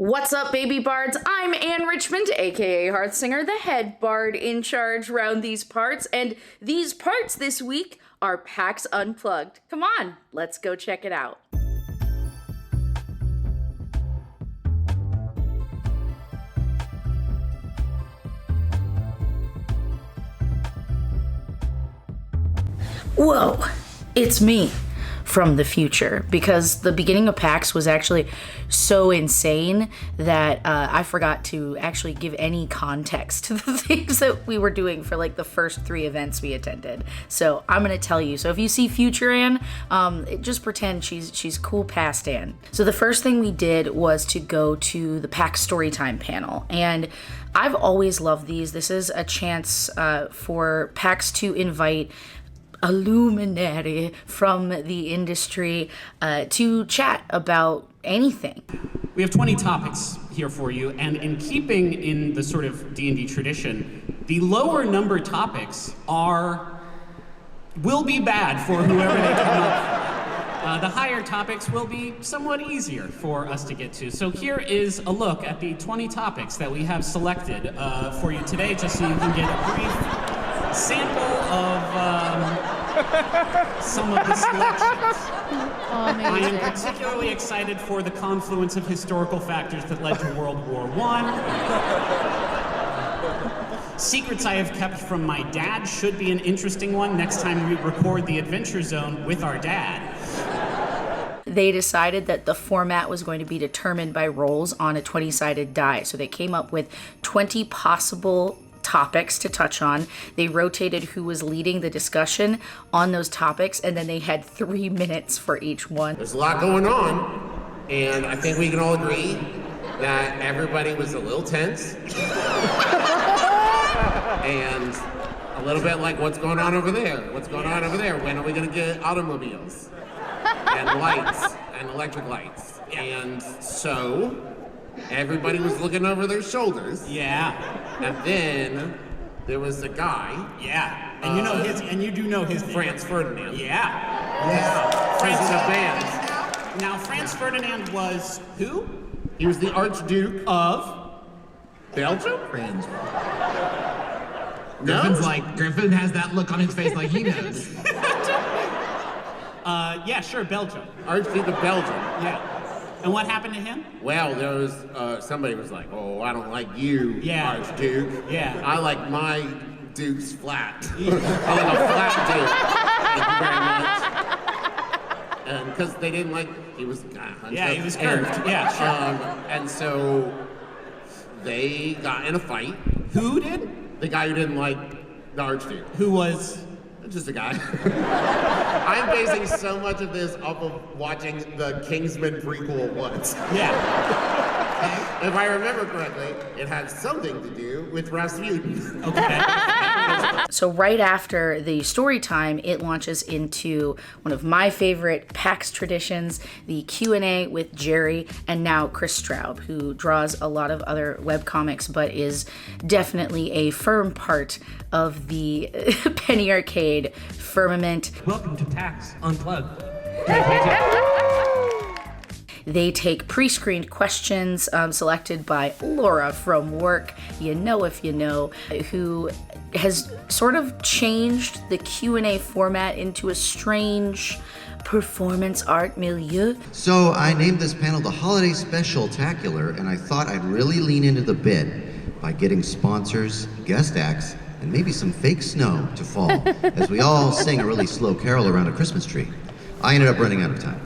What's up, baby bards? I'm Ann Richmond, aka Hearthsinger, the head bard in charge round these parts, and these parts this week are PAX Unplugged. Come on, let's go check it out. Whoa, it's me from the future, because the beginning of PAX was actually so insane that I forgot to actually give any context to the things that we were doing for like the first 3 events we attended. So I'm gonna tell you. So if you see future Ann, just pretend she's cool past Ann. So the first thing we did was to go to the PAX Storytime panel, and I've always loved these. This is a chance for PAX to invite a luminary from the industry to chat about anything. We have 20 topics here for you, and in keeping in the sort of D&D tradition, the lower number topics will be bad for whoever they come up. The higher topics will be somewhat easier for us to get to. So here is a look at the 20 topics that we have selected for you today, just so you can get a brief sample of some of the selections. I am particularly excited for the confluence of historical factors that led to World War I. Secrets I have kept from my dad should be an interesting one next time we record the Adventure Zone with our dad. They decided that the format was going to be determined by rolls on a 20-sided die. So they came up with 20 possible topics to touch on. They rotated who was leading the discussion on those topics, and then they had 3 minutes for each one. There's a lot going on, and I think we can all agree that everybody was a little tense and a little bit like, what's going on over there? What's going on over there? When are we going to get automobiles and lights and electric lights? And so everybody was looking over their shoulders. Yeah. And then there was a guy. Yeah. And you know his, and you do know his name. Franz Ferdinand. Yeah. Yeah. President of band. Now, Franz Ferdinand was who? He was the Archduke Of Belgium? Friends. No? Griffin has that look on his face like he knows. Yeah, sure, Belgium. Archduke of Belgium. Yeah. And what happened to him? Well, there was, somebody was like, oh, I don't like you, Yeah. Archduke. Yeah. I like my dukes flat. I like a flat duke. Thank you very much. And because they didn't like, he was Yeah, he was curved. Yeah, sure. And so they got in a fight. Who did? The guy who didn't like the Archduke. Who was? Just a guy. I'm basing so much of this off of watching the Kingsman prequel once. Yeah. If I remember correctly, it had something to do with Rasputin. Okay. So right after the story time, it launches into one of my favorite PAX traditions, the Q&A with Jerry and now Chris Straub, who draws a lot of other webcomics, but is definitely a firm part of the Penny Arcade firmament. Welcome to PAX Unplugged. They take pre-screened questions selected by Laura from work, you know if you know, who has sort of changed the Q&A format into a strange performance art milieu. So I named this panel the Holiday Special-tacular, and I thought I'd really lean into the bit by getting sponsors, guest acts, and maybe some fake snow to fall as we all sing a really slow carol around a Christmas tree. I ended up running out of time.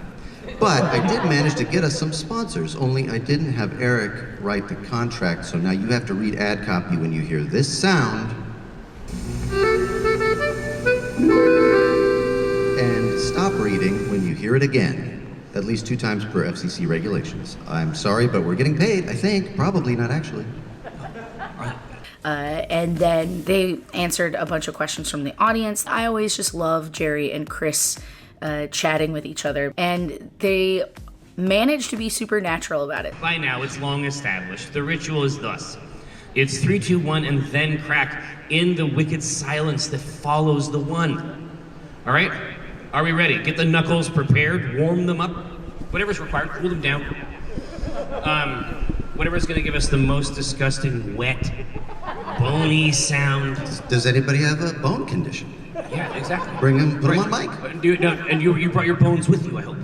But I did manage to get us some sponsors, only I didn't have Eric write the contract, so now you have to read ad copy when you hear this sound. And stop reading when you hear it again, at least 2 times per FCC regulations. I'm sorry, but we're getting paid, I think. Probably not actually. And then they answered a bunch of questions from the audience. I always just love Jerry and Chris chatting with each other, and they managed to be supernatural about it. By now, it's long established. The ritual is thus. It's 3, 2, 1, and then crack in the wicked silence that follows the 1. All right? Are we ready? Get the knuckles prepared, warm them up, whatever's required, cool them down. Whatever's gonna give us the most disgusting, wet, bony sound. Does anybody have a bone condition? Yeah, exactly. Put him on mic. And you brought your bones with you, I hope.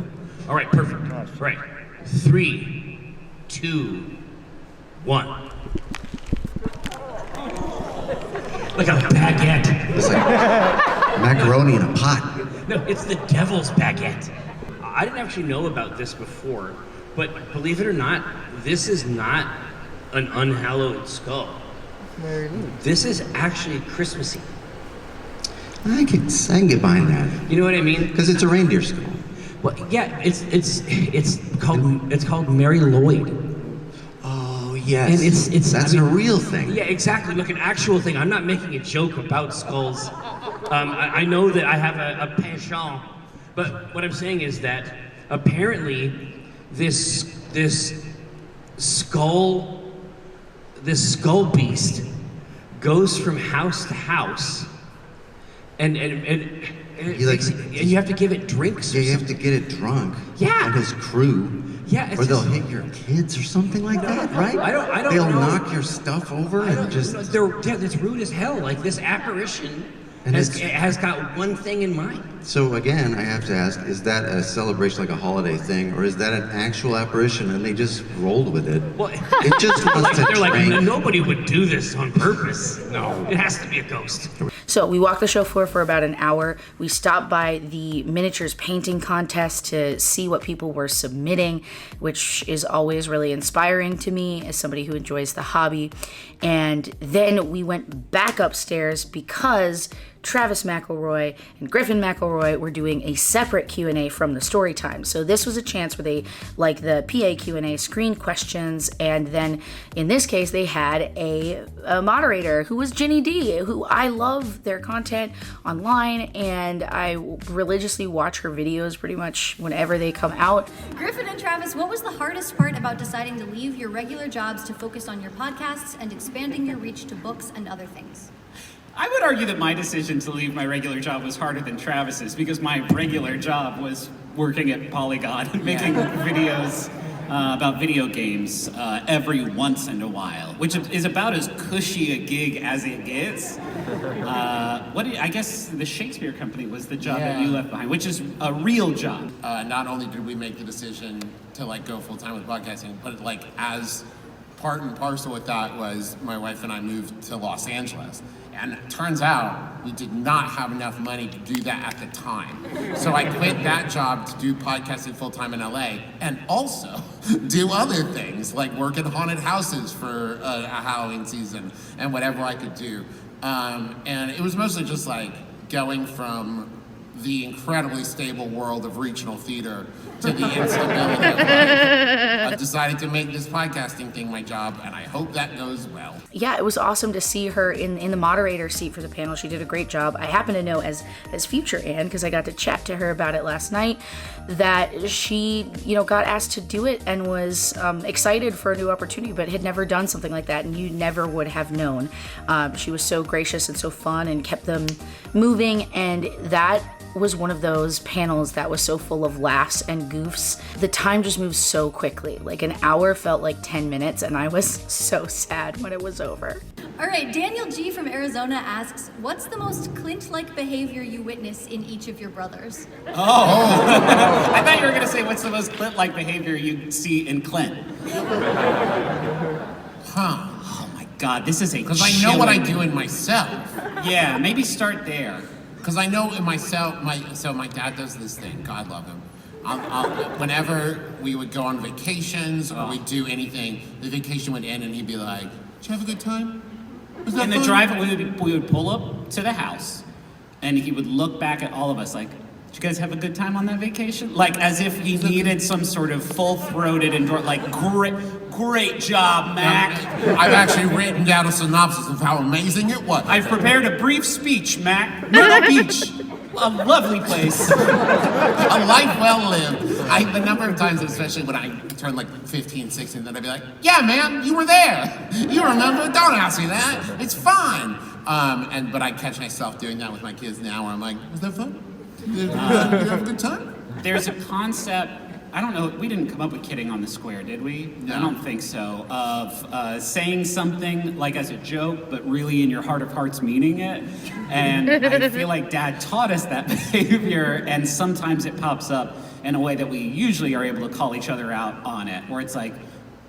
All right, perfect. All right, 3, 2, 1. Like a baguette. It's like macaroni in a pot. No, it's the devil's baguette. I didn't actually know about this before, but believe it or not, this is not an unhallowed skull. This is actually Christmassy. I can get behind that. You know what I mean? Because it's a reindeer skull. Well, yeah, it's called Mary Lloyd. Oh yes. And that's a real thing. Yeah, exactly. Look, an actual thing. I'm not making a joke about skulls. I know that I have a penchant, but what I'm saying is that apparently this skull beast goes from house to house, and you have to give it drinks. Yeah, you have to get it drunk. Yeah. And his crew. Yeah. Or they'll hit your kids or something like that, right? I don't They'll know. knock your stuff over and just. It's rude as hell. Like this apparition has got one thing in mind. So again, I have to ask: is that a celebration, like a holiday thing, or is that an actual apparition and they just rolled with it? Well, it just wants to they're drink. like, nobody would do this on purpose. No, it has to be a ghost. So we walked the show floor for about an hour. We stopped by the miniatures painting contest to see what people were submitting, which is always really inspiring to me as somebody who enjoys the hobby. And then we went back upstairs because Travis McElroy and Griffin McElroy were doing a separate Q&A from the story time. So this was a chance where they, like the PA Q&A, screened questions, and then in this case they had a moderator who was Ginny D, who I love their content online, and I religiously watch her videos pretty much whenever they come out. Griffin and Travis, what was the hardest part about deciding to leave your regular jobs to focus on your podcasts and expanding your reach to books and other things? I would argue that my decision to leave my regular job was harder than Travis's, because my regular job was working at Polygon and making videos about video games every once in a while, which is about as cushy a gig as it gets. I guess the Shakespeare Company was the job that you left behind, which is a real job. Not only did we make the decision to go full time with podcasting, but as part and parcel with that was my wife and I moved to Los Angeles. And it turns out we did not have enough money to do that at the time. So I quit that job to do podcasting full time in LA and also do other things like work in haunted houses for a Halloween season and whatever I could do. And it was mostly just going from the incredibly stable world of regional theater to the instability of life. I've decided to make this podcasting thing my job, and I hope that goes well. Yeah, it was awesome to see her in the moderator seat for the panel. She did a great job. I happen to know as future Anne, because I got to chat to her about it last night, that she, got asked to do it and was excited for a new opportunity, but had never done something like that, and you never would have known. She was so gracious and so fun and kept them moving, and that was one of those panels that was so full of laughs and goofs. The time just moves so quickly. Like an hour felt like 10 minutes, and I was so sad when it was over. All right, Daniel G. from Arizona asks, what's the most Clint-like behavior you witness in each of your brothers? Oh. I thought you were going to say, what's the most Clint-like behavior you see in Clint? Oh my God, this is a Because I know what I do in myself. Yeah, maybe start there. Because I know in myself, my dad does this thing, God love him. Whenever we would go on vacations or we'd do anything, the vacation would end and he'd be like, did you have a good time? Was that In the fun?" driveway, we would pull up to the house, and he would look back at all of us like, did you guys have a good time on that vacation? Like, as if he needed some sort of full-throated great job, Mac. I've actually written down a synopsis of how amazing it was. I've prepared a brief speech, Mac. Myrtle Beach, a lovely place. A life well lived. The number of times, especially when I turned 15, 16, then I'd be like, yeah, man, you were there. You remember? Don't ask me that. It's fine. But I catch myself doing that with my kids now where I'm like, was that fun? Did you have a good time? There's a concept I don't know, we didn't come up with kidding on the square, did we? No. I don't think so. Of saying something like as a joke, but really in your heart of hearts meaning it. And I feel like Dad taught us that behavior, and sometimes it pops up in a way that we usually are able to call each other out on it, where it's like,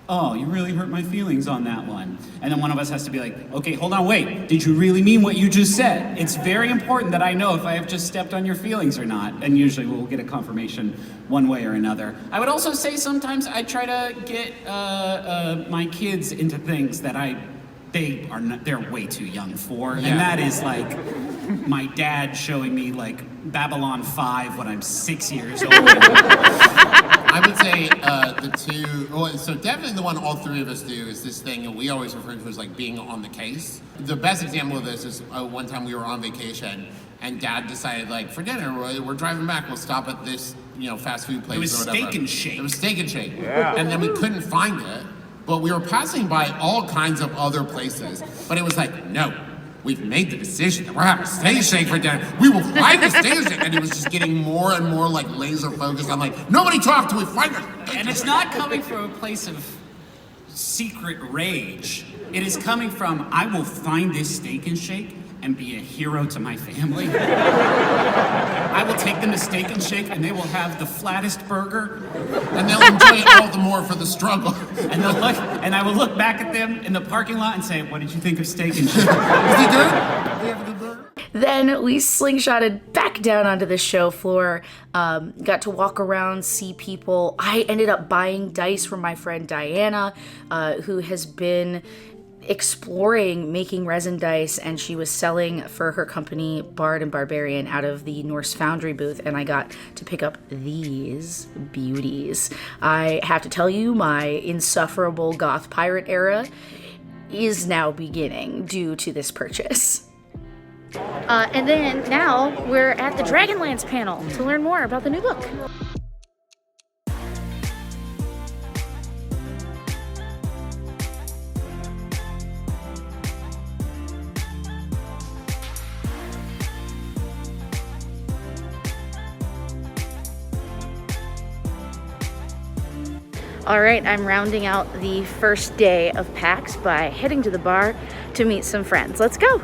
oh, you really hurt my feelings on that one. And then one of us has to be like, okay, hold on, wait, did you really mean what you just said? It's very important that I know if I have just stepped on your feelings or not. And usually we'll get a confirmation one way or another. I would also say sometimes I try to get my kids into things that they're way too young for. Yeah. And that is like my dad showing me like Babylon 5 when I'm 6 years old. I would say so definitely the one all three of us do is this thing that we always refer to as like being on the case. The best example of this is one time we were on vacation and Dad decided like for dinner we're driving back, we'll stop at this fast food place. It was or whatever. Steak and Shake. It was Steak and Shake. Yeah. And then we couldn't find it, but we were passing by all kinds of other places. But it was like, no, we've made the decision that we're having Steak and Shake for dinner. We will find the Steak and Shake. And it was just getting more and more like laser focused. I'm like, nobody talk till we find it. And it's not coming from a place of secret rage. It is coming from, I will find this Steak and Shake and be a hero to my family. I will take them to Steak and Shake and they will have the flattest burger. And they'll enjoy it all the more for the struggle. And I will look back at them in the parking lot and say, what did you think of Steak and Shake? Is he good? Do we have a good burger? Then we slingshotted back down onto the show floor, got to walk around, see people. I ended up buying dice from my friend Diana, who has been exploring making resin dice, and she was selling for her company Bard and Barbarian out of the Norse Foundry booth, and I got to pick up these beauties. I have to tell you, my insufferable goth pirate era is now beginning due to this purchase. And then now we're at the Dragonlance panel to learn more about the new book. All right, I'm rounding out the first day of PAX by heading to the bar to meet some friends. Let's go.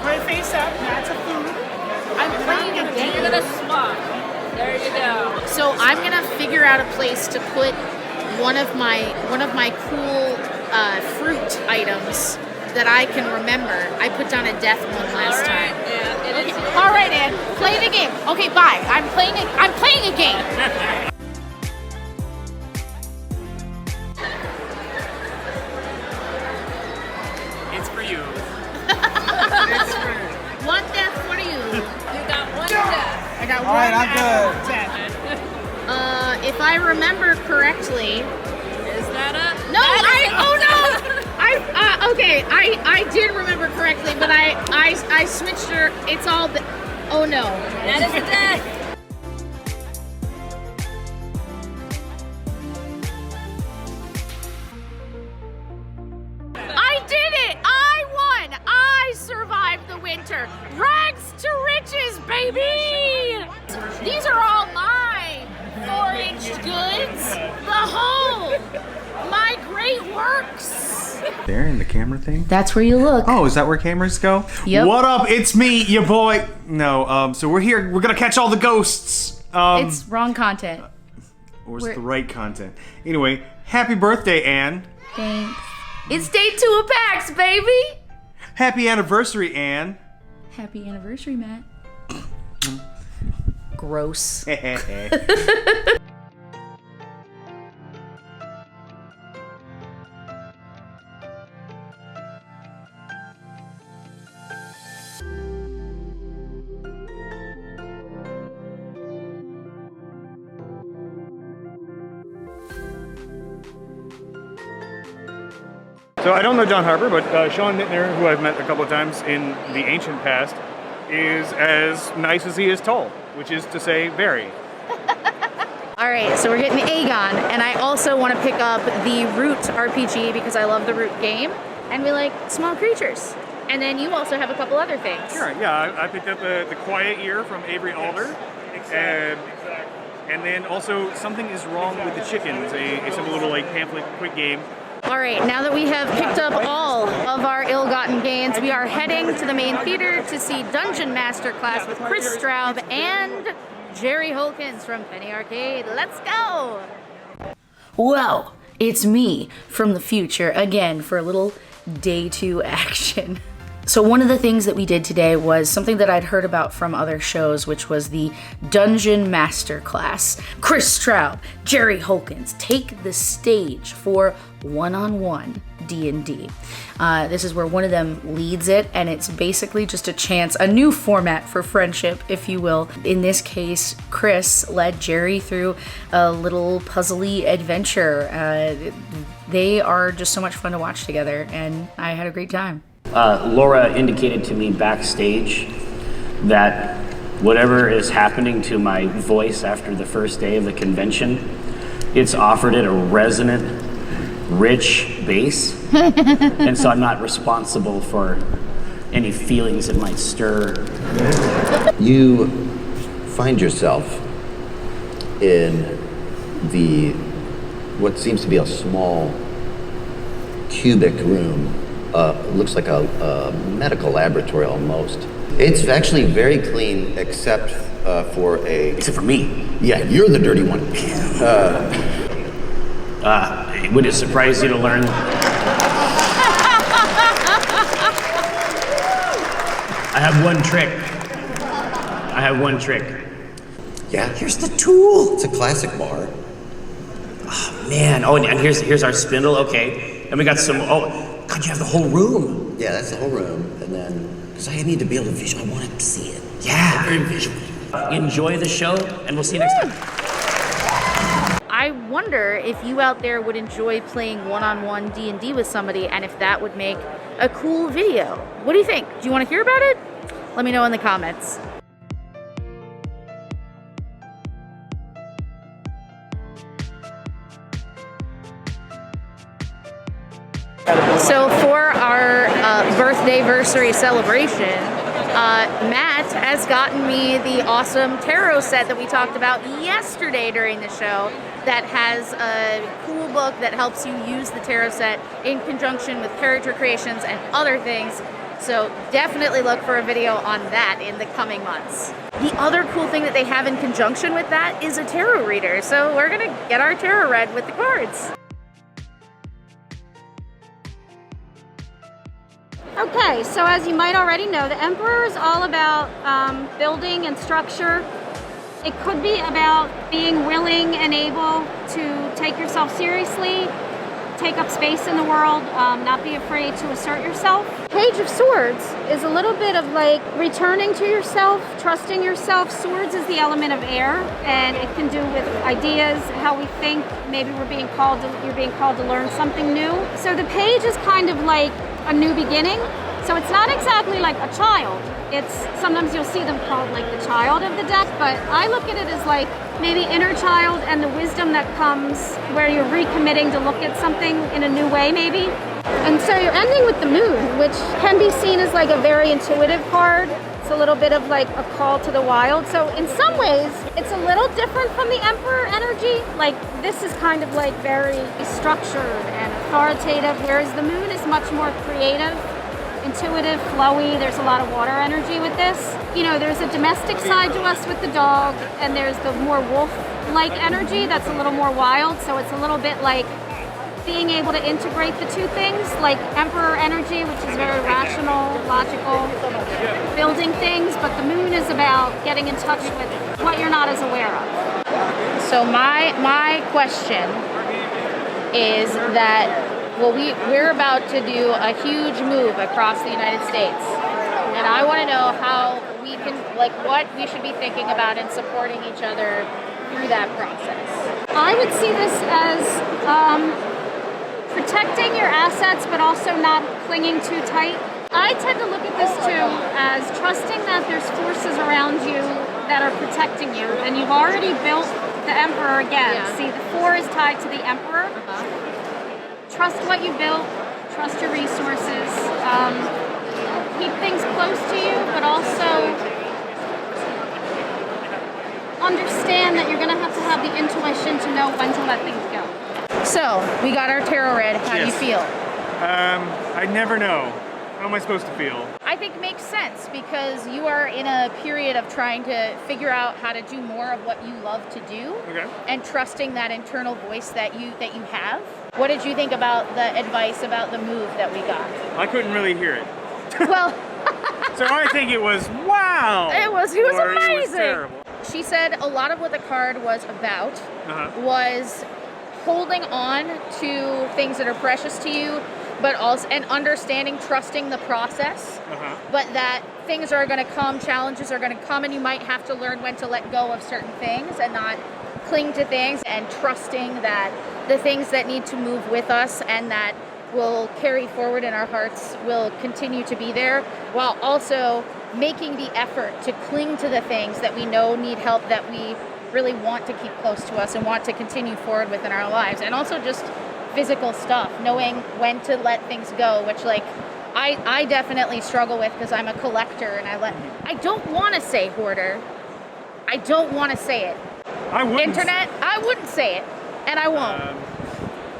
Right face up, that's a food. I'm playing a game. You're gonna spot. There you go. So I'm gonna figure out a place to put one of my cool fruit items that I can remember. I put down a death one last time. Yeah, it is. All right, Ann, play the game. Okay, bye. I'm playing a game. It's for you. One death for you. You got one death. I got All one right, I'm death. If I remember correctly. Is that a? No, okay, I did remember correctly, but I switched her. It's all. Oh no. That is a death. I did it! I won! I survived the winter. Rags to riches, baby! These are all mine. 4-inch goods. The whole. My great works. There in the camera thing? That's where you look. Oh, is that where cameras go? Yep. What up? It's me, your boy. No, so we're here. We're gonna catch all the ghosts. It's wrong content. Or is it the right content? Anyway, happy birthday, Anne. Thanks. It's day 2 of PAX, baby! Happy anniversary, Anne. Happy anniversary, Matt. Gross. So I don't know John Harper, but Sean Nittner, who I've met a couple of times in the ancient past, is as nice as he is tall, which is to say, very. All All right, so we're getting Aegon, and I also want to pick up the Root RPG because I love the Root game, and we like small creatures. And then you also have a couple other things. Sure, yeah, I picked up the Quiet Year from Avery Alder. And then also Something is Wrong with the Chickens, a simple little like pamphlet quick game. All right, now that we have picked up all of our ill-gotten gains, we are heading to the main theater to see Dungeon Masterclass with Chris Straub and Jerry Holkins from Penny Arcade. Let's go! Well, it's me from the future again for a little day 2 action. So one of the things that we did today was something that I'd heard about from other shows, which was the Dungeon Masterclass. Chris Straub, Jerry Holkins take the stage for one-on-one D&D. This is where one of them leads it, and it's basically just a chance, a new format for friendship, if you will. In this case, Chris led Jerry through a little puzzly adventure. They are just so much fun to watch together, and I had a great time. Laura indicated to me backstage that whatever is happening to my voice after the first day of the convention, it's offered it a resonant, rich bass, and so I'm not responsible for any feelings it might stir. You find yourself in what seems to be a small cubic room. Looks like a medical laboratory almost. It's actually very clean except for Except for me. Yeah, you're the dirty one. Would it surprise you to learn? I have one trick. Yeah, here's the tool. It's a classic bar. Oh, man. Oh, and here's our spindle. Okay. And we got some... Oh, God, you have the whole room. Yeah, that's the whole room. And then, because I need to be able to visual, I want to see it. Yeah. Very visual. Enjoy the show, and we'll see you next time. I wonder if you out there would enjoy playing one-on-one D&D with somebody, and if that would make a cool video. What do you think? Do you want to hear about it? Let me know in the comments. So for our birthday-versary celebration, Matt has gotten me the awesome tarot set that we talked about yesterday during the show that has a cool book that helps you use the tarot set in conjunction with character creations and other things. So definitely look for a video on that in the coming months. The other cool thing that they have in conjunction with that is a tarot reader. So we're gonna get our tarot read with the cards. Okay, so as you might already know, the Emperor is all about building and structure. It could be about being willing and able to take yourself seriously, take up space in the world, not be afraid to assert yourself. Page of Swords is a little bit of like returning to yourself, trusting yourself. Swords is the element of air, and it can do with ideas, how we think. Maybe you're being called to learn something new. So the page is kind of like a new beginning. So it's not exactly like a child. It's sometimes you'll see them called like the child of the deck, but I look at it as like maybe inner child and the wisdom that comes where you're recommitting to look at something in a new way maybe. And so you're ending with the moon, which can be seen as like a very intuitive card. It's a little bit of like a call to the wild. So in some ways, it's a little different from the Emperor energy. Like this is kind of like very structured and authoritative, whereas the moon is much more creative, intuitive, flowy. There's a lot of water energy with this. You know, there's a domestic side to us with the dog, and there's the more wolf-like energy that's a little more wild. So it's a little bit like being able to integrate the two things, like Emperor energy, which is very rational, logical, building things, but the moon is about getting in touch with what you're not as aware of. So my question is that, well, we're about to do a huge move across the United States, and I want to know how we can, like, what we should be thinking about in supporting each other through that process. I would see this as protecting your assets, but also not clinging too tight. I tend to look at this too as trusting that there's forces around you that are protecting you, and you've already built the Emperor again. Yeah. See, the 4 is tied to the Emperor. Trust what you built. Trust your resources. Keep things close to you, but also understand that you're going to have the intuition to know when to let things go. So, we got our tarot read. How do you Yes. feel? I never know. How am I supposed to feel? I think makes sense because you are in a period of trying to figure out how to do more of what you love to do, Okay. and trusting that internal voice that you have. What did you think about the advice about the move that we got? I couldn't really hear it. Well, So I think it was wow. it was or amazing. It was terrible. She said a lot of what the card was about Uh-huh. was holding on to things that are precious to you, but also and understanding, trusting the process. Uh-huh. But that things are going to come, challenges are going to come, and you might have to learn when to let go of certain things and not cling to things, and trusting that the things that need to move with us and that will carry forward in our hearts will continue to be there, while also making the effort to cling to the things that we know need help, that we really want to keep close to us and want to continue forward within our lives. And also just physical stuff, knowing when to let things go, which like I definitely struggle with because I'm a collector, and I don't want to say hoarder. I don't want to say it. I wouldn't. Internet, I wouldn't say it, and I won't.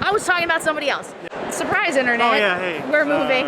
I was talking about somebody else. Surprise, Internet. Oh yeah, hey. We're moving.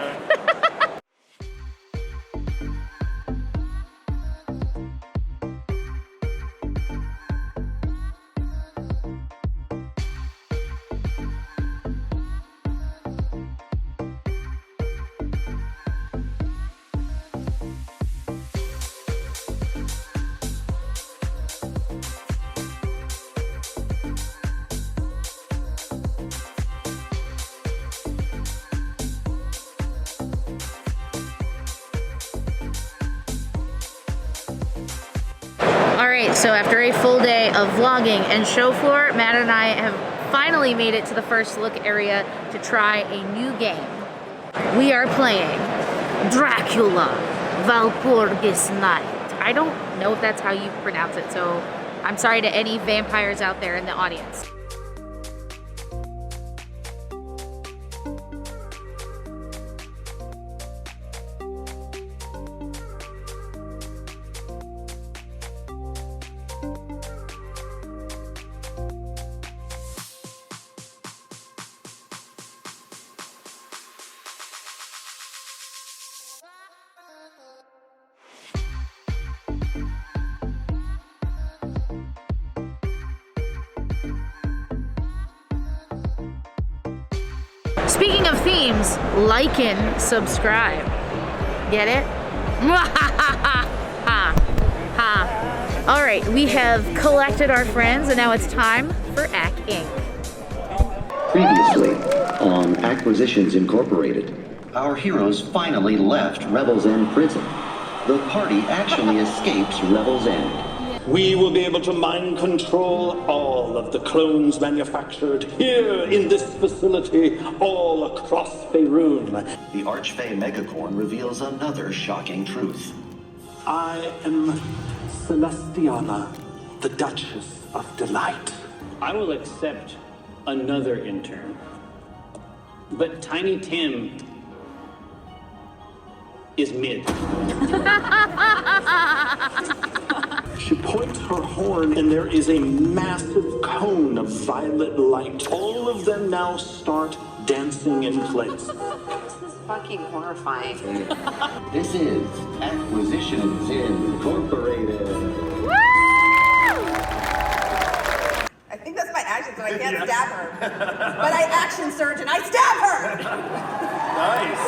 Alright, so after a full day of vlogging and show floor, Matt and I have finally made it to the first look area to try a new game. We are playing Dracula Valpurgis Night. I don't know if that's how you pronounce it, so I'm sorry to any vampires out there in the audience. Speaking of themes, like and subscribe. Get it? All right, we have collected our friends, and now it's time for ACK Inc. Previously on Acquisitions Incorporated, our heroes finally left Revel's End prison. The party actually escapes Revel's End. We will be able to mind control all of the clones manufactured here in this facility all across Faerun. The Archfey Megacorn reveals another shocking truth. I am Celestiana, the Duchess of Delight. I will accept another intern. But Tiny Tim is mid. She points her horn and there is a massive cone of violet light. All of them now start dancing in place. This is fucking horrifying. This is Acquisitions Incorporated. I think that's my action, so I can't stab her. But I action surge and I stab her! Nice.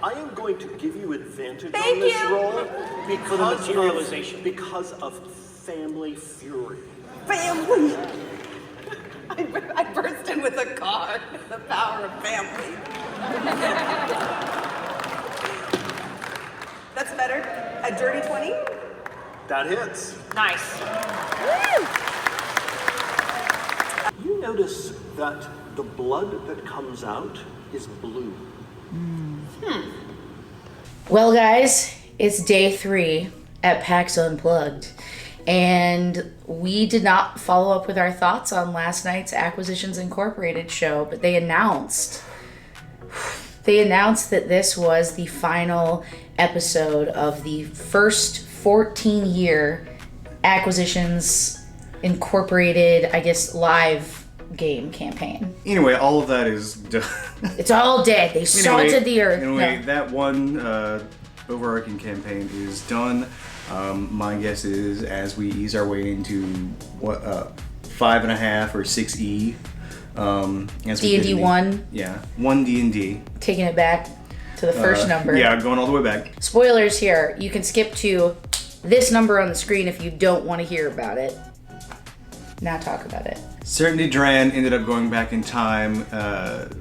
I am going to give you advantage on this roll For the materialization. because of family fury. Family! I burst in with a car. The power of family. That's better. A dirty 20? That hits. Nice. You notice that the blood that comes out is blue. Well, guys, it's day 3 at PAX Unplugged, and we did not follow up with our thoughts on last night's Acquisitions Incorporated show, but they announced that this was the final episode of the first 14-year Acquisitions Incorporated, I guess, live game campaign. Anyway, all of that is done. It's all dead. They salted the earth. Anyway, No. that one overarching campaign is done. My guess is as we ease our way into 5.5 or 6E. As we D&D 1. Yeah, 1 D&D. Taking it back to the first number. Yeah, going all the way back. Spoilers here. You can skip to this number on the screen if you don't want to hear about it. Now talk about it. Certainty Dran ended up going back in time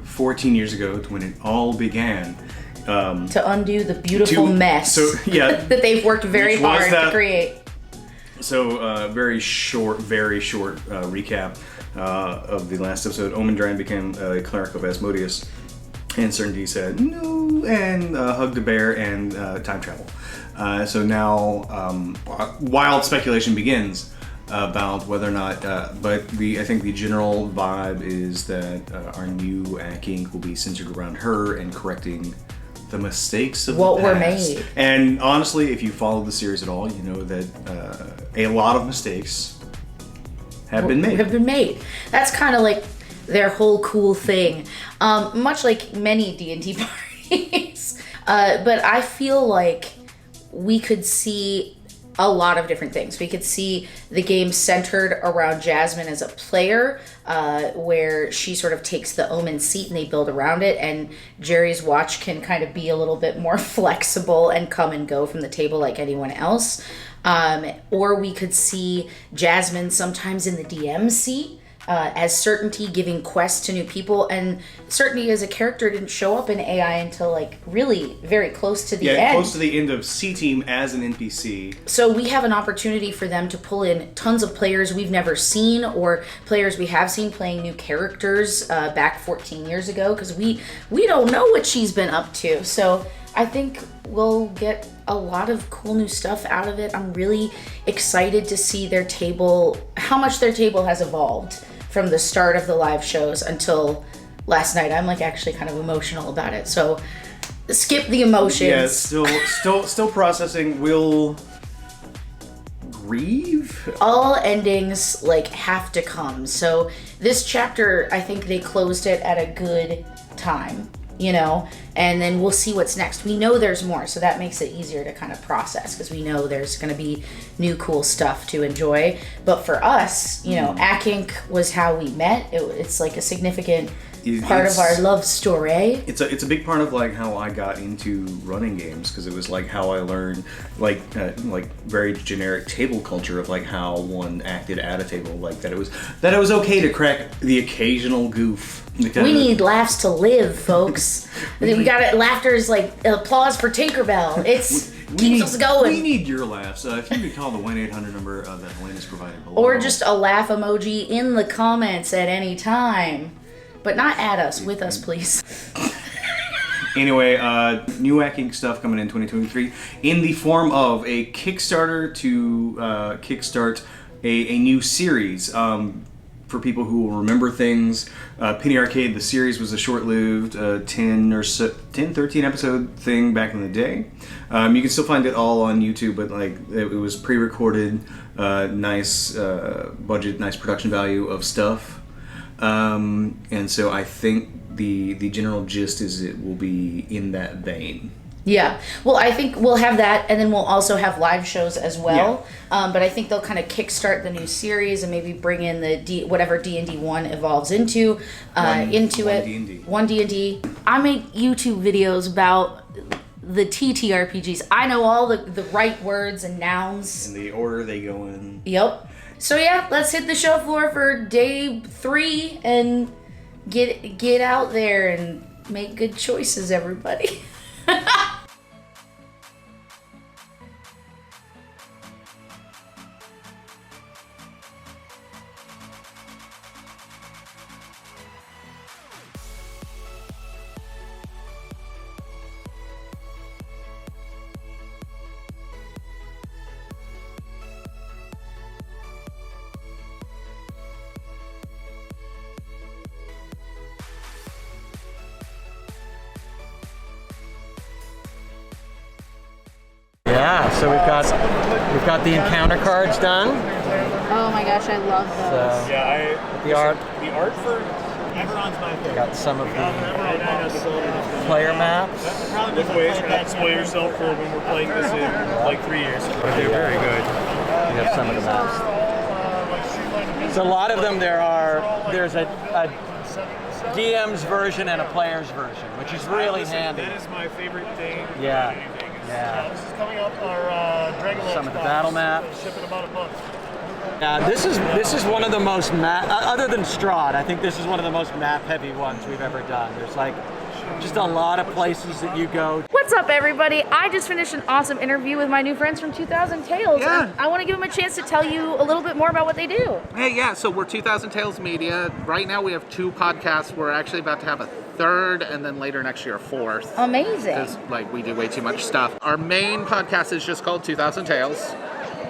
14 years ago to when it all began. To undo the beautiful mess that they've worked very hard to create. So, very short recap of the last episode. Omendran became a cleric of Asmodeus, and Certainty said no, and hugged a bear and time travel. So now, wild speculation begins about whether or not, but I think the general vibe is that our new Ink will be centered around her and correcting the mistakes of what the were past. made. And honestly, if you follow the series at all, you know that a lot of mistakes have been made. That's kind of like their whole cool thing. Much like many D&D parties. But I feel like we could see a lot of different things. We could see the game centered around Jasmine as a player, where she sort of takes the Omen seat and they build around it, and Jerry's watch can kind of be a little bit more flexible and come and go from the table like anyone else. Or we could see Jasmine sometimes in the DM seat, as Certainty giving quests to new people, and Certainty as a character didn't show up in AI until like really very close to the end. Yeah, close to the end of C-Team as an NPC. So we have an opportunity for them to pull in tons of players we've never seen, or players we have seen playing new characters back 14 years ago, because we don't know what she's been up to. So I think we'll get a lot of cool new stuff out of it. I'm really excited to see their table, how much their table has evolved from the start of the live shows until last night. I'm like actually kind of emotional about it. So skip the emotions. Yeah, still processing. We'll grieve. All endings like have to come. So this chapter, I think they closed it at a good time, you know, and then we'll see what's next. We know there's more, so that makes it easier to kind of process, because we know there's going to be new cool stuff to enjoy. But for us, you know, Ink was how we met. It's like a significant part of our love story. It's a big part of like how I got into running games, because it was like how I learned like very generic table culture of like how one acted at a table, like that it was okay to crack the occasional goof. We need laughs to live, folks. We got it. Laughter is like applause for Tinkerbell. It's keeps us going. We need your laughs. If you could call the 1-800 number that Helena's provided below. Or just a laugh emoji in the comments at any time. But not at us, with us, please. Anyway, new Ink stuff coming in 2023 in the form of a Kickstarter to kickstart a new series. For people who will remember things, Penny Arcade, the series was a short-lived 13 episode thing back in the day. You can still find it all on YouTube, but like it was pre-recorded, nice budget, nice production value of stuff. And so I think the general gist is it will be in that vein. Yeah. Well, I think we'll have that, and then we'll also have live shows as well. Yeah. But I think they'll kind of kickstart the new series and maybe bring in the whatever D&D 1 evolves into it. 1 D&D. I make YouTube videos about the TTRPGs. I know all the right words and nouns. In the order they go in. Yep. So yeah, let's hit the show floor for day 3 and get out there and make good choices, everybody. We've got the encounter cards done. Oh my gosh, I love those. So, Yeah, the art. The art for Everon's my favorite. Got some of the player maps. Look away, try not to spoil yourself for when we're playing this in like 3 years. But they're very good. We have some of the maps. So a lot of them there's a DM's version and a player's version, which is really handy. That is my favorite thing. Yeah. Yeah. This is coming up our Dragonlance. Some of the battle maps. Ship in about a month. This is one of the most map, other than Strahd, I think this is one of the most map-heavy ones we've ever done. There's like just a lot of places that you go. What's up, everybody? I just finished an awesome interview with my new friends from 2000 Tales. Yeah. And I want to give them a chance to tell you a little bit more about what they do. Hey, yeah, so we're 2000 Tales Media. Right now we have 2 podcasts. We're actually about to have a 3rd, and then later next year a 4th. Amazing. Because, like, we do way too much stuff. Our main podcast is just called 2000 Tales,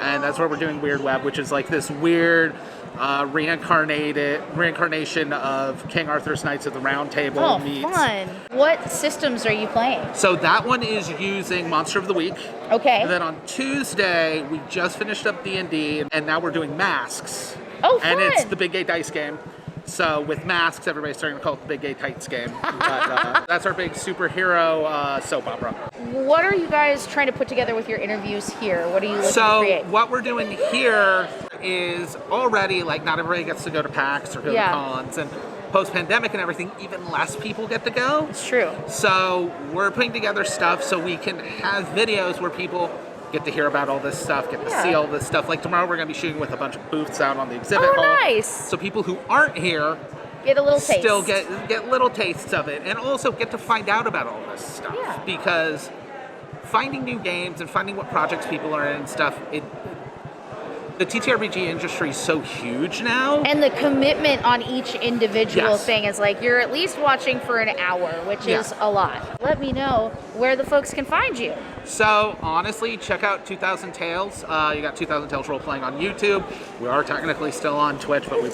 and that's where we're doing Weird Web, which is like this weird reincarnation of King Arthur's Knights of the Round Table. Oh, meets. fun. What systems are you playing? So that one is using Monster of the Week. Okay. And then on Tuesday, we just finished up D&D, and now we're doing Masks. Oh, fun. And it's the Big Gay Dice game. So with Masks, everybody's starting to call it the Big Gay Tights game. But that's our big superhero soap opera. What are you guys trying to put together with your interviews here? What are you looking to create? So what we're doing here is already, like, not everybody gets to go to PAX or go to cons, and post-pandemic and everything, even less people get to go. It's true. So we're putting together stuff so we can have videos where people get to hear about all this stuff, get to see all this stuff. Like tomorrow we're going to be shooting with a bunch of booths out on the exhibit hall. Nice. So people who aren't here get a little taste. Still get little tastes of it, and also get to find out about all this stuff. Yeah. Because finding new games and finding what projects people are in and stuff, the TTRPG industry is so huge now. And the commitment on each individual thing is like you're at least watching for an hour, which is a lot. Let me know where the folks can find you. So honestly, check out 2000 Tales. You got 2000 Tales role playing on YouTube. We are technically still on Twitch, but we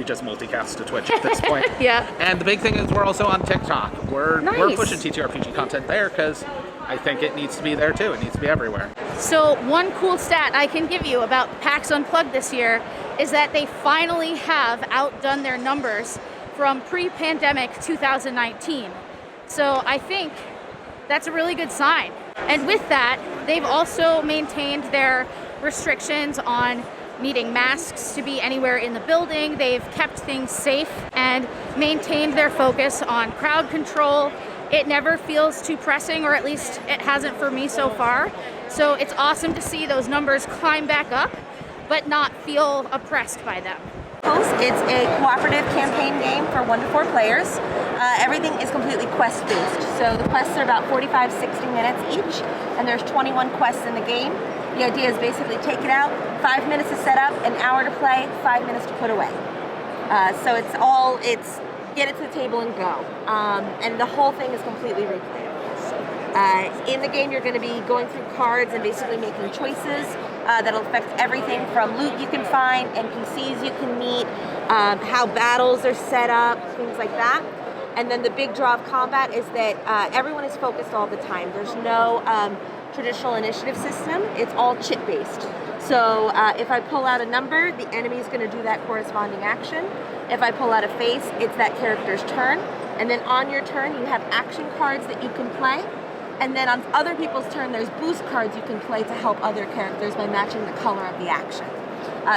just multicast to Twitch at this point. Yeah. And the big thing is we're also on TikTok. We're Nice. pushing TTRPG content there because I think it needs to be there too. It needs to be everywhere. So one cool stat I can give you about PAX Unplugged this year is that they finally have outdone their numbers from pre-pandemic 2019. So I think that's a really good sign. And with that, they've also maintained their restrictions on needing masks to be anywhere in the building. They've kept things safe and maintained their focus on crowd control. It never feels too pressing, or at least it hasn't for me so far. So it's awesome to see those numbers climb back up, but not feel oppressed by them. It's a cooperative campaign game for 1 to 4 players. Everything is completely quest-based. So the quests are about 45, 60 minutes each, and there's 21 quests in the game. The idea is basically take it out, 5 minutes to set up, an hour to play, 5 minutes to put away. So it's get it to the table and go. And the whole thing is completely replayable. In the game, you're going to be going through cards and basically making choices that'll affect everything from loot you can find, NPCs you can meet, how battles are set up, things like that. And then the big draw of combat is that everyone is focused all the time. There's no traditional initiative system. It's all chit-based. So if I pull out a number, the enemy is going to do that corresponding action. If I pull out a face, it's that character's turn. And then on your turn, you have action cards that you can play. And then on other people's turn, there's boost cards you can play to help other characters by matching the color of the action.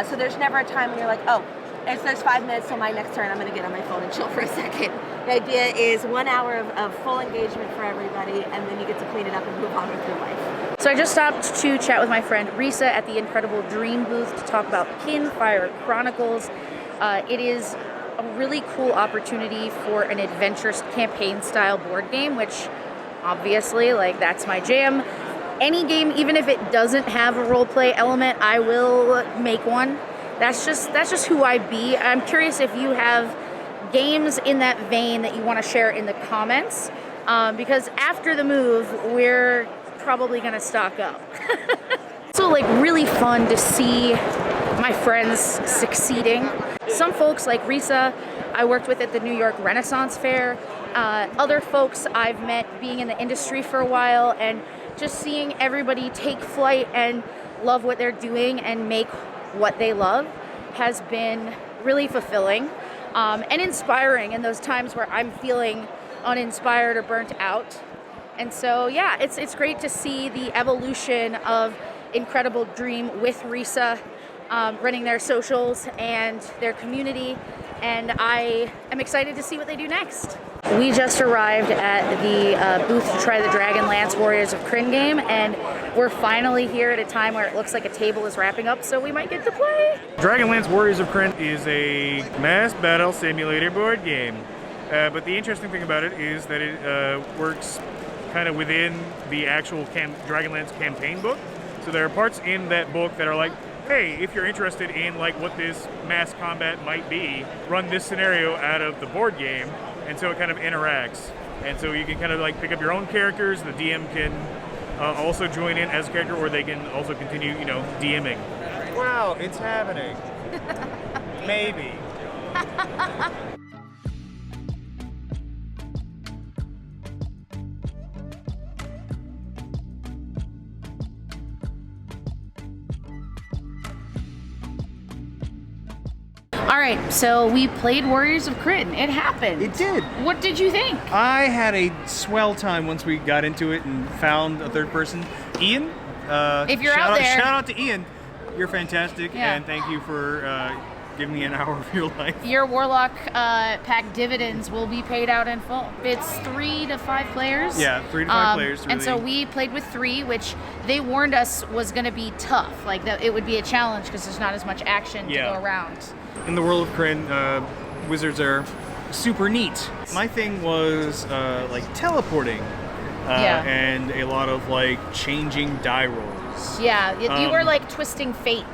So there's never a time when you're like, oh, there's 5 minutes till my next turn, I'm going to get on my phone and chill for a second. The idea is 1 hour of full engagement for everybody, and then you get to clean it up and move on with your life. So I just stopped to chat with my friend Risa at the Incredible Dream booth to talk about Pinfire Chronicles. It is a really cool opportunity for an adventure campaign style board game, which obviously, like, that's my jam. Any game, even if it doesn't have a role play element, I will make one. That's just who I be. I'm curious if you have games in that vein that you want to share in the comments, because after the move, we're probably going to stock up. So, like, really fun to see my friends succeeding. Some folks like Risa, I worked with at the New York Renaissance Fair. Other folks I've met being in the industry for a while, and just seeing everybody take flight and love what they're doing and make what they love has been really fulfilling and inspiring in those times where I'm feeling uninspired or burnt out. And so, yeah, it's great to see the evolution of Incredible Dream with Risa running their socials and their community, and I am excited to see what they do next. We just arrived at the booth to try the Dragonlance Warriors of Krynn game, and we're finally here at a time where it looks like a table is wrapping up, so we might get to play. Dragonlance Warriors of Krynn is a mass battle simulator board game. But the interesting thing about it is that it works kind of within the actual Dragonlance campaign book. So there are parts in that book that are like, hey, if you're interested in like what this mass combat might be, run this scenario out of the board game, and so it kind of interacts. And so you can kind of like pick up your own characters. The DM can also join in as a character, or they can also continue, DMing. Wow, it's happening. Maybe. All right, so we played Warriors of Krynn. It happened. It did. What did you think? I had a swell time once we got into it and found a third person. Ian? If you're out there. Shout out to Ian. You're fantastic, Yeah. and thank you for giving me an hour of your life. Your Warlock pack dividends will be paid out in full. It's 3 to 5 players. Yeah, 3 to 5 players. And so we played with 3, which they warned us was going to be tough. Like, that it would be a challenge because there's not as much action to go around. In the world of Krynn, wizards are super neat. My thing was like teleporting and a lot of like changing die rolls. Yeah, you were like twisting fate.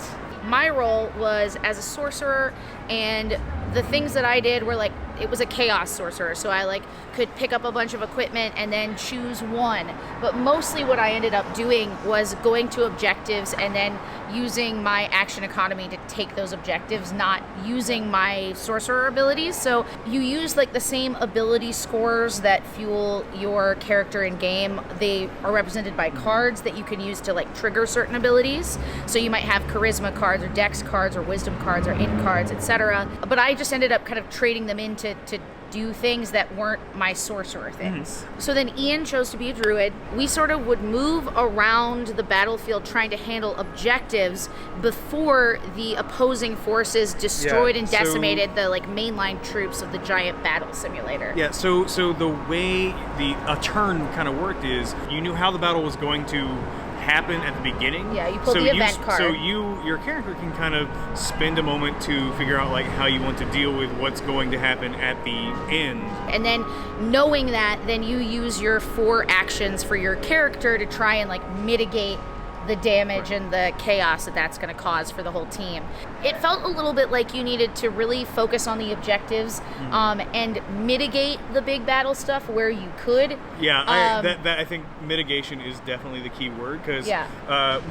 My role was as a sorcerer, and the things that I did were like, it was a chaos sorcerer, so I like could pick up a bunch of equipment and then choose one. But mostly what I ended up doing was going to objectives and then using my action economy to take those objectives, not using my sorcerer abilities. So you use like the same ability scores that fuel your character in game. They are represented by cards that you can use to like trigger certain abilities. So you might have charisma cards or dex cards or wisdom cards or int cards, etc. But I just ended up kind of trading them in to do things that weren't my sorcerer things. So then Ian chose to be a druid. We sort of would move around the battlefield trying to handle objectives before the opposing forces destroyed and decimated the like mainline troops of the giant battle simulator. Yeah, so the way a turn kind of worked is you knew how the battle was going to happen at the beginning. Yeah, you pull the event card. So your character can kind of spend a moment to figure out like how you want to deal with what's going to happen at the end. And then knowing that, then you use your 4 actions for your character to try and like mitigate the damage and the chaos that's going to cause for the whole team. It felt a little bit like you needed to really focus on the objectives and mitigate the big battle stuff where you could. Yeah, I think mitigation is definitely the key word, because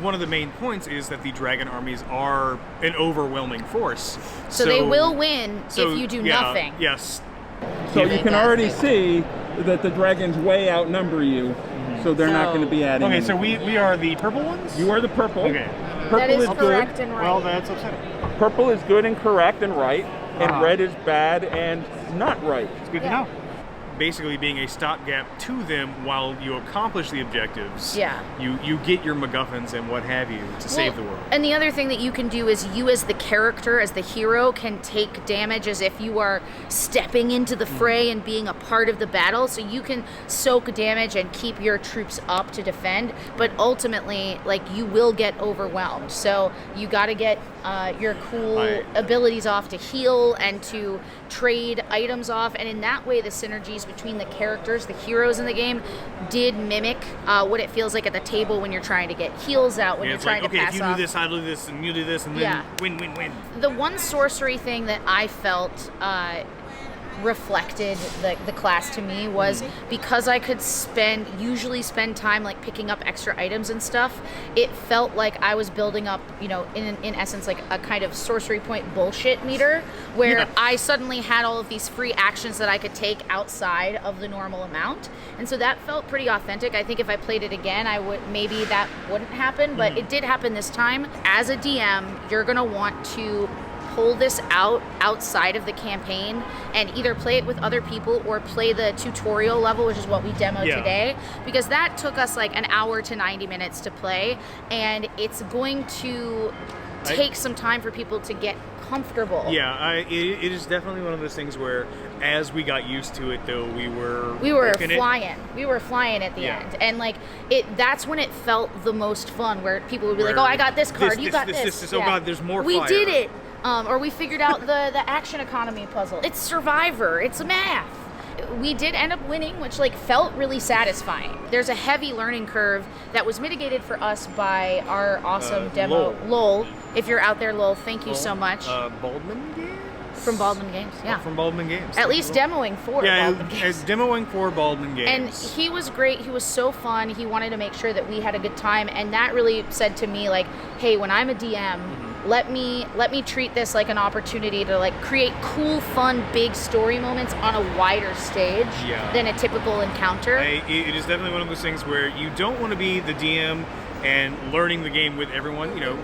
one of the main points is that the dragon armies are an overwhelming force. So they will win if you do nothing. Yes. So you can already see that the dragons way outnumber you. So they're not going to be adding. Okay, anything. so we are the purple ones? You are the purple. Okay. Purple that is correct good. and right. Well, that's upsetting. Purple is good and correct and right, and red is bad and not right. It's good to know. Basically being a stopgap to them while you accomplish the objectives. Yeah. You get your MacGuffins and what have you to save the world. And the other thing that you can do is you as the character, as the hero, can take damage as if you are stepping into the fray and being a part of the battle. So you can soak damage and keep your troops up to defend, but ultimately, like, you will get overwhelmed. So you got to get your cool abilities off to heal and to trade items off, and in that way the synergies between the characters, the heroes in the game, did mimic what it feels like at the table when you're trying to get heals out, when you're trying to pass off. Okay, if you do this, I'll do this, and you do this, and then win. The one sorcery thing that I felt reflected the class to me was because I could usually spend time like picking up extra items and stuff. It felt like I was building up, you know, in essence, like a kind of sorcery point bullshit meter where I suddenly had all of these free actions that I could take outside of the normal amount. And so that felt pretty authentic. I think if I played it again, maybe that wouldn't happen, but it did happen this time. As a DM, you're gonna want to pull this outside of the campaign and either play it with other people or play the tutorial level, which is what we demoed today, because that took us like an hour to 90 minutes to play, and it's going to take some time for people to get comfortable. Yeah, it is definitely one of those things where as we got used to it though, we were flying. We were flying at the end. And like that's when it felt the most fun, where people would be like, oh, I got this card, you got this. Oh God, there's more We fire. did it. Or we figured out the action economy puzzle. It's Survivor. It's math. We did end up winning, which like felt really satisfying. There's a heavy learning curve that was mitigated for us by our awesome demo. Lowell, if you're out there, Lowell, thank you so much. Baldman Games? From Baldman Games, yeah. From Baldman Games. At least demoing for Baldman Games. Demoing for Baldman Games. And he was great. He was so fun. He wanted to make sure that we had a good time, and that really said to me like, hey, when I'm a DM, let me treat this like an opportunity to like create cool, fun, big story moments on a wider stage than a typical encounter. It is definitely one of those things where you don't want to be the DM and learning the game with everyone. You know,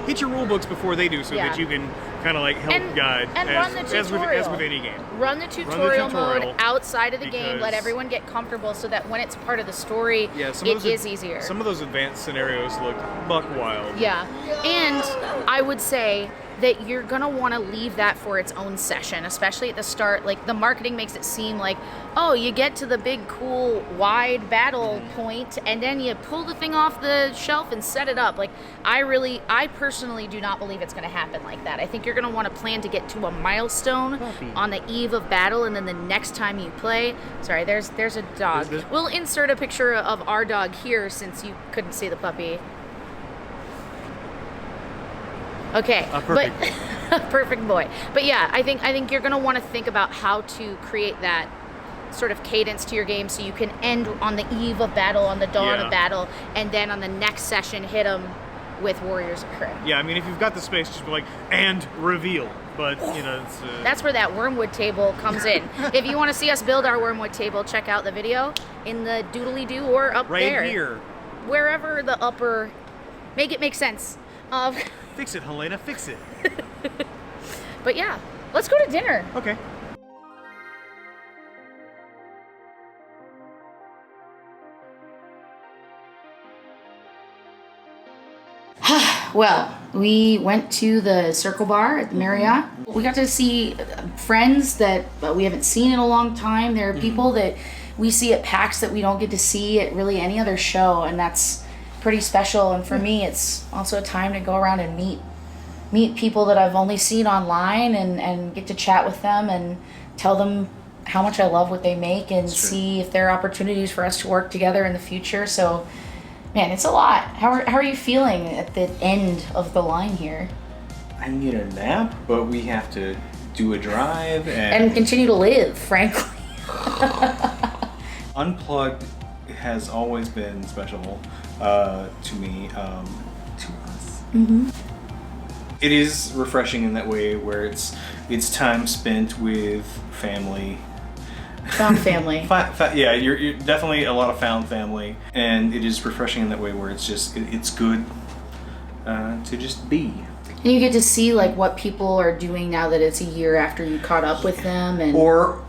hit your rule books before they do, so that you can kind of like help guide and run the tutorial. As with any game. Run the tutorial mode outside of the game. Let everyone get comfortable so that when it's part of the story, it is easier. Some of those advanced scenarios look buck wild. Yeah, and I would say that you're gonna want to leave that for its own session, especially at the start. Like the marketing makes it seem like, oh, you get to the big cool wide battle point and then you pull the thing off the shelf and set it up. Like I personally do not believe it's gonna happen like that. I think you're gonna want to plan to get to a milestone on the eve of battle, and then the next time you play, sorry, there's a dog. We'll insert a picture of our dog here since you couldn't see the puppy. Okay, perfect boy. But yeah, I think you're gonna want to think about how to create that sort of cadence to your game so you can end on the eve of battle, on the dawn of battle, and then on the next session hit them with Warriors of Krynn. Yeah, I mean, if you've got the space, just be like, and reveal. But, you know, it's... That's where that wormwood table comes in. If you want to see us build our wormwood table, check out the video in the doodly-doo or up there. Right here. Wherever the upper... Make it make sense. Fix it, Helena, fix it. But yeah, let's go to dinner. Okay. Well, we went to the Circle Bar at the Marriott. We got to see friends that we haven't seen in a long time. There are people that we see at PAX that we don't get to see at really any other show, and that's pretty special. And for me, it's also a time to go around and meet people that I've only seen online and get to chat with them and tell them how much I love what they make and see if there are opportunities for us to work together in the future. So, man, it's a lot. How are you feeling at the end of the line here? I need a nap, but we have to do a drive and continue to live, frankly. Unplugged has always been special to me, to us. Mm-hmm. It is refreshing in that way where it's time spent with family. Found family. Yeah, you're definitely a lot of found family, and it is refreshing in that way where it's just it's good to just be. And you get to see like what people are doing now that it's a year after you caught up with them, and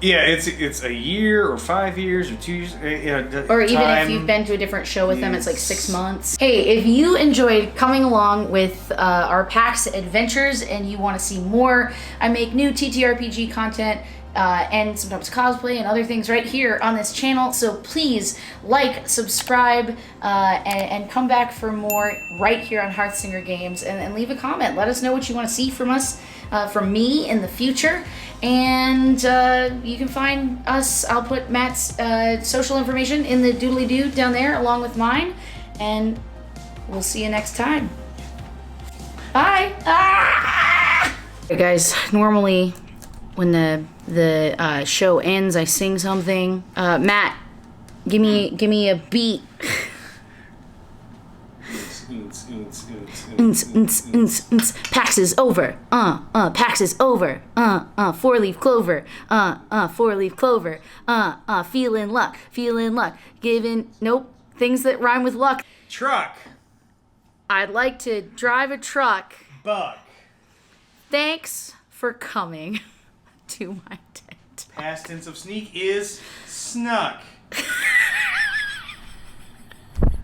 it's a year or 5 years or 2 years, or even if you've been to a different show with them, it's like 6 months. Hey, if you enjoyed coming along with our PAX adventures and you want to see more, I make new TTRPG content. And sometimes cosplay and other things right here on this channel. So please like, subscribe, and come back for more right here on Hearthsinger Games, and leave a comment. Let us know what you want to see from us, from me in the future. And you can find us, I'll put Matt's social information in the doodly-doo down there along with mine. And we'll see you next time. Bye. Hey guys, normally when the the show ends, I sing something. Matt, give me a beat. PAX is over. PAX is over. 4-leaf clover. 4-leaf clover. Feeling luck. Giving things that rhyme with luck. Truck. I'd like to drive a truck. Bug. Thanks for coming to my tent. Past tense of sneak is snuck.